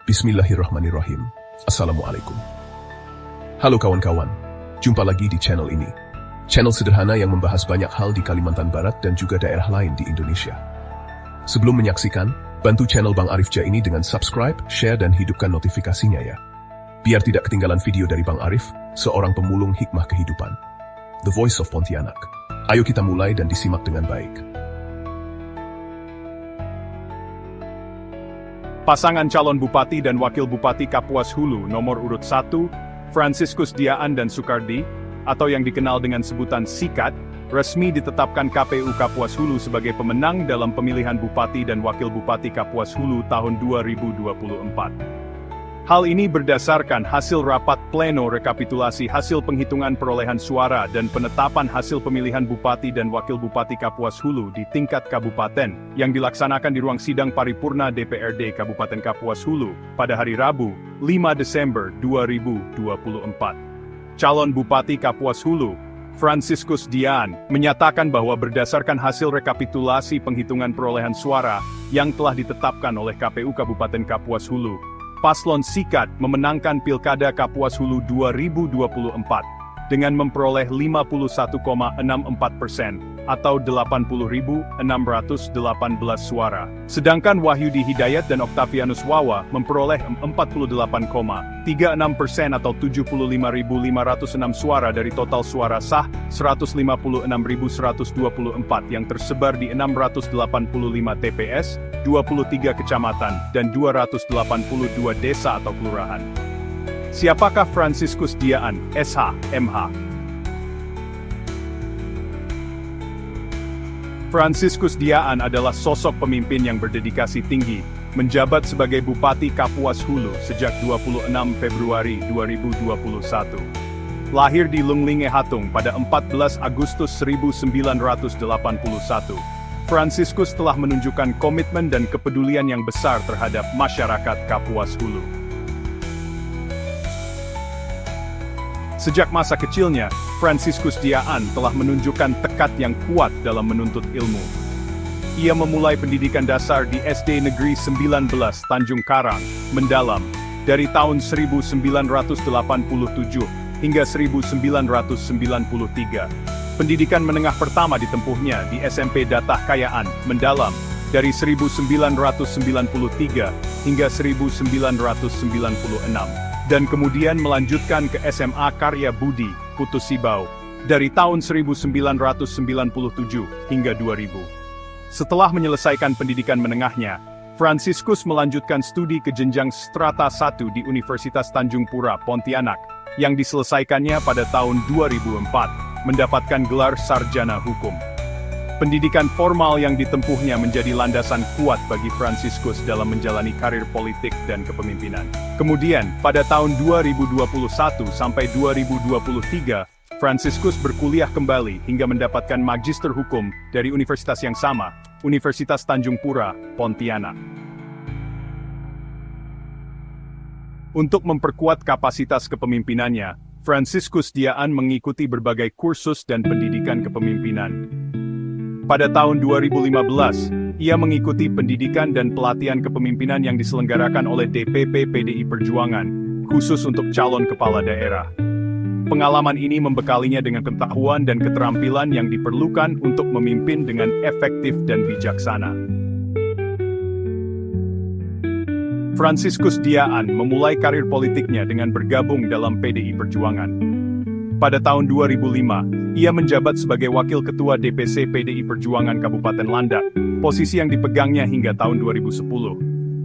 Bismillahirrahmanirrahim. Assalamualaikum. Halo kawan-kawan, jumpa lagi di channel ini. Channel sederhana yang membahas banyak hal di Kalimantan Barat dan juga daerah lain di Indonesia. Sebelum menyaksikan, bantu channel Bang Arif Jah ini dengan subscribe, share, dan hidupkan notifikasinya ya. Biar tidak ketinggalan video dari Bang Arif, seorang pemulung hikmah kehidupan. The Voice of Pontianak. Ayo kita mulai dan disimak dengan baik. Pasangan calon Bupati dan Wakil Bupati Kapuas Hulu nomor urut 1, Franciscus Diaan dan Sukardi, atau yang dikenal dengan sebutan Sikat, resmi ditetapkan KPU Kapuas Hulu sebagai pemenang dalam pemilihan Bupati dan Wakil Bupati Kapuas Hulu tahun 2024. Hal ini berdasarkan hasil rapat pleno rekapitulasi hasil penghitungan perolehan suara dan penetapan hasil pemilihan Bupati dan Wakil Bupati Kapuas Hulu di tingkat kabupaten yang dilaksanakan di ruang sidang paripurna DPRD Kabupaten Kapuas Hulu pada hari Rabu, 5 Desember 2024. Calon Bupati Kapuas Hulu, Franciscus Diaan, menyatakan bahwa berdasarkan hasil rekapitulasi penghitungan perolehan suara yang telah ditetapkan oleh KPU Kabupaten Kapuas Hulu, Paslon Sikat memenangkan Pilkada Kapuas Hulu 2024 dengan memperoleh 51,64% atau 80.618 suara. Sedangkan Wahyudi Hidayat dan Octavianus Wawa memperoleh 48,36% atau 75.506 suara dari total suara sah 156.124 yang tersebar di 685 TPS, 23 kecamatan, dan 282 desa atau kelurahan. Siapakah Franciscus Diaan, SH, MH? Franciscus Diaan adalah sosok pemimpin yang berdedikasi tinggi, menjabat sebagai Bupati Kapuas Hulu sejak 26 Februari 2021. Lahir di Lunglinge Hatung pada 14 Agustus 1981, Franciscus telah menunjukkan komitmen dan kepedulian yang besar terhadap masyarakat Kapuas Hulu. Sejak masa kecilnya, Franciscus Diaan telah menunjukkan tekad yang kuat dalam menuntut ilmu. Ia memulai pendidikan dasar di SD Negeri 19 Tanjung Karang, Mendalam, dari tahun 1987 hingga 1993. Pendidikan menengah pertama ditempuhnya di SMP Datah Kayaan, Mendalam, dari 1993 hingga 1996. Dan kemudian melanjutkan ke SMA Karya Budi, Putus Sibau, dari tahun 1997 hingga 2000. Setelah menyelesaikan pendidikan menengahnya, Franciscus melanjutkan studi ke jenjang strata 1 di Universitas Tanjung Pura, Pontianak, yang diselesaikannya pada tahun 2004, mendapatkan gelar sarjana hukum. Pendidikan formal yang ditempuhnya menjadi landasan kuat bagi Franciscus dalam menjalani karir politik dan kepemimpinan. Kemudian, pada tahun 2021 sampai 2023, Franciscus berkuliah kembali hingga mendapatkan magister hukum dari universitas yang sama, Universitas Tanjung Pura, Pontianak. Untuk memperkuat kapasitas kepemimpinannya, Franciscus Diaan mengikuti berbagai kursus dan pendidikan kepemimpinan. Pada tahun 2015, ia mengikuti pendidikan dan pelatihan kepemimpinan yang diselenggarakan oleh DPP PDI Perjuangan, khusus untuk calon kepala daerah. Pengalaman ini membekalinya dengan pengetahuan dan keterampilan yang diperlukan untuk memimpin dengan efektif dan bijaksana. Franciscus Diaan memulai karir politiknya dengan bergabung dalam PDI Perjuangan. Pada tahun 2005, ia menjabat sebagai Wakil Ketua DPC PDI Perjuangan Kabupaten Landak, posisi yang dipegangnya hingga tahun 2010.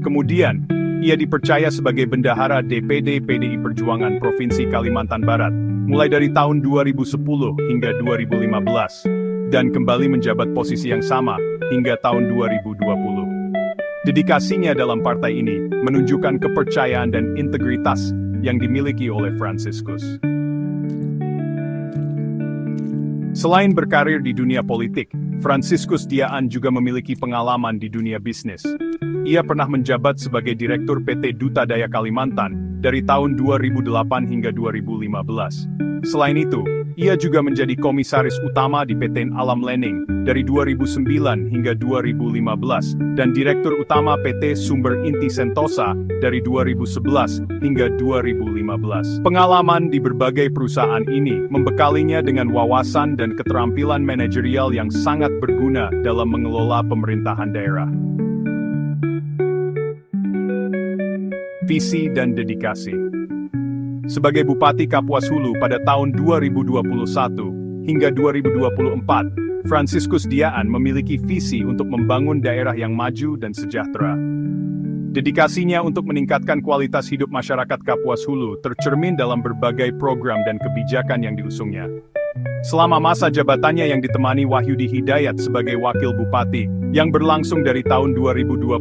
Kemudian, ia dipercaya sebagai Bendahara DPD PDI Perjuangan Provinsi Kalimantan Barat, mulai dari tahun 2010 hingga 2015, dan kembali menjabat posisi yang sama hingga tahun 2020. Dedikasinya dalam partai ini menunjukkan kepercayaan dan integritas yang dimiliki oleh Franciscus. Selain berkarir di dunia politik, Franciscus Diaan juga memiliki pengalaman di dunia bisnis. Ia pernah menjabat sebagai Direktur PT Duta Daya Kalimantan dari tahun 2008 hingga 2015. Selain itu, Ia juga menjadi komisaris utama di PT Alam Lening dari 2009 hingga 2015 dan direktur utama PT Sumber Inti Sentosa dari 2011 hingga 2015. Pengalaman di berbagai perusahaan ini membekalinya dengan wawasan dan keterampilan manajerial yang sangat berguna dalam mengelola pemerintahan daerah. Visi dan dedikasi. Sebagai Bupati Kapuas Hulu pada tahun 2021 hingga 2024, Franciscus Diaan memiliki visi untuk membangun daerah yang maju dan sejahtera. Dedikasinya untuk meningkatkan kualitas hidup masyarakat Kapuas Hulu tercermin dalam berbagai program dan kebijakan yang diusungnya. Selama masa jabatannya yang ditemani Wahyudi Hidayat sebagai Wakil Bupati, yang berlangsung dari tahun 2021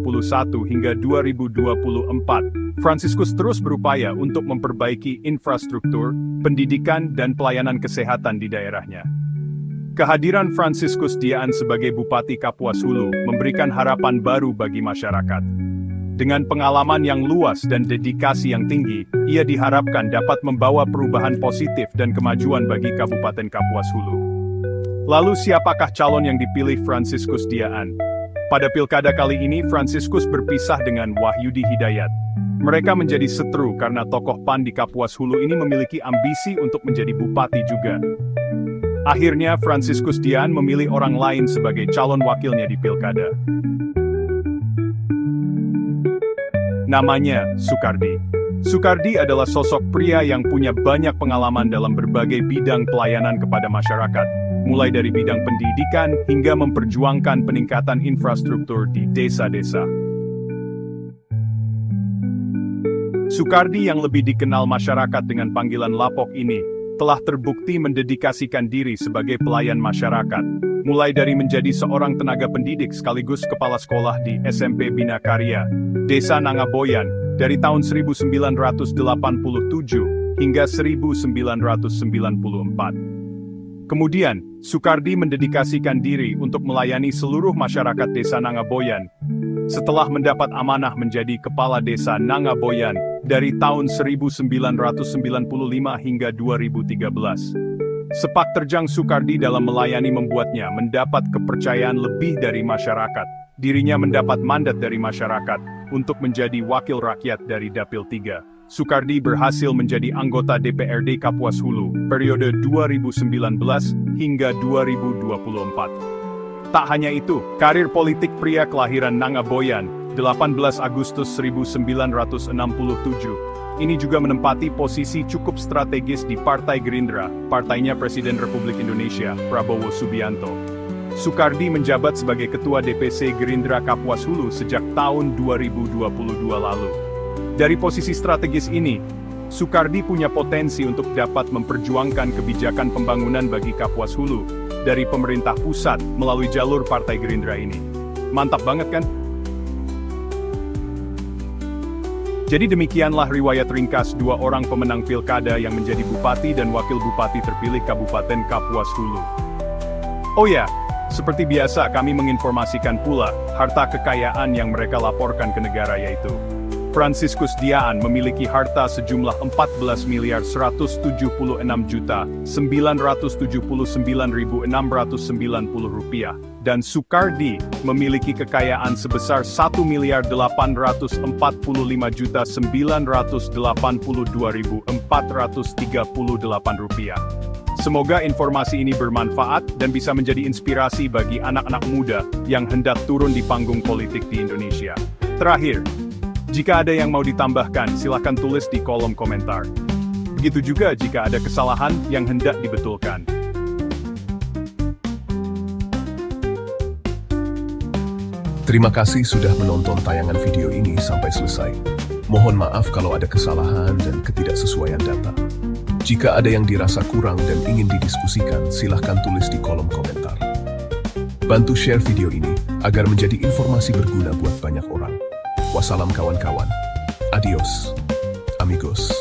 hingga 2024, Franciscus terus berupaya untuk memperbaiki infrastruktur, pendidikan, dan pelayanan kesehatan di daerahnya. Kehadiran Franciscus Diaan sebagai Bupati Kapuas Hulu memberikan harapan baru bagi masyarakat. Dengan pengalaman yang luas dan dedikasi yang tinggi, ia diharapkan dapat membawa perubahan positif dan kemajuan bagi Kabupaten Kapuas Hulu. Lalu siapakah calon yang dipilih Franciscus Diaan? Pada pilkada kali ini Franciscus berpisah dengan Wahyudi Hidayat. Mereka menjadi seteru karena tokoh PAN di Kapuas Hulu ini memiliki ambisi untuk menjadi bupati juga. Akhirnya Franciscus Diaan memilih orang lain sebagai calon wakilnya di pilkada. Namanya Sukardi. Sukardi adalah sosok pria yang punya banyak pengalaman dalam berbagai bidang pelayanan kepada masyarakat, mulai dari bidang pendidikan hingga memperjuangkan peningkatan infrastruktur di desa-desa. Sukardi yang lebih dikenal masyarakat dengan panggilan Lapok ini, telah terbukti mendedikasikan diri sebagai pelayan masyarakat, mulai dari menjadi seorang tenaga pendidik sekaligus kepala sekolah di SMP Bina Karya, Desa Nangaboyan, dari tahun 1987 hingga 1994. Kemudian, Sukardi mendedikasikan diri untuk melayani seluruh masyarakat Desa Nangaboyan, setelah mendapat amanah menjadi Kepala Desa Nangaboyan dari tahun 1995 hingga 2013. Sepak terjang Sukardi dalam melayani membuatnya mendapat kepercayaan lebih dari masyarakat. Dirinya mendapat mandat dari masyarakat untuk menjadi wakil rakyat dari Dapil 3. Sukardi berhasil menjadi anggota DPRD Kapuas Hulu periode 2019 hingga 2024. Tak hanya itu, karir politik pria kelahiran Nangaboyan, 18 Agustus 1967, ini juga menempati posisi cukup strategis di Partai Gerindra, partainya Presiden Republik Indonesia, Prabowo Subianto. Sukardi menjabat sebagai Ketua DPC Gerindra Kapuas Hulu sejak tahun 2022 lalu. Dari posisi strategis ini, Sukardi punya potensi untuk dapat memperjuangkan kebijakan pembangunan bagi Kapuas Hulu dari pemerintah pusat melalui jalur Partai Gerindra ini. Mantap banget kan? Jadi demikianlah riwayat ringkas dua orang pemenang pilkada yang menjadi bupati dan wakil bupati terpilih Kabupaten Kapuas Hulu. Oh ya, seperti biasa kami menginformasikan pula harta kekayaan yang mereka laporkan ke negara, yaitu Franciscus Diaan memiliki harta sejumlah 14.176.979.690 rupiah, dan Sukardi memiliki kekayaan sebesar 1.845.982.438 rupiah. Semoga informasi ini bermanfaat dan bisa menjadi inspirasi bagi anak-anak muda yang hendak turun di panggung politik di Indonesia. Terakhir, jika ada yang mau ditambahkan, silakan tulis di kolom komentar. Begitu juga jika ada kesalahan yang hendak dibetulkan. Terima kasih sudah menonton tayangan video ini sampai selesai. Mohon maaf kalau ada kesalahan dan ketidaksesuaian data. Jika ada yang dirasa kurang dan ingin didiskusikan, silahkan tulis di kolom komentar. Bantu share video ini agar menjadi informasi berguna buat banyak orang. Wassalam kawan-kawan. Adios, amigos.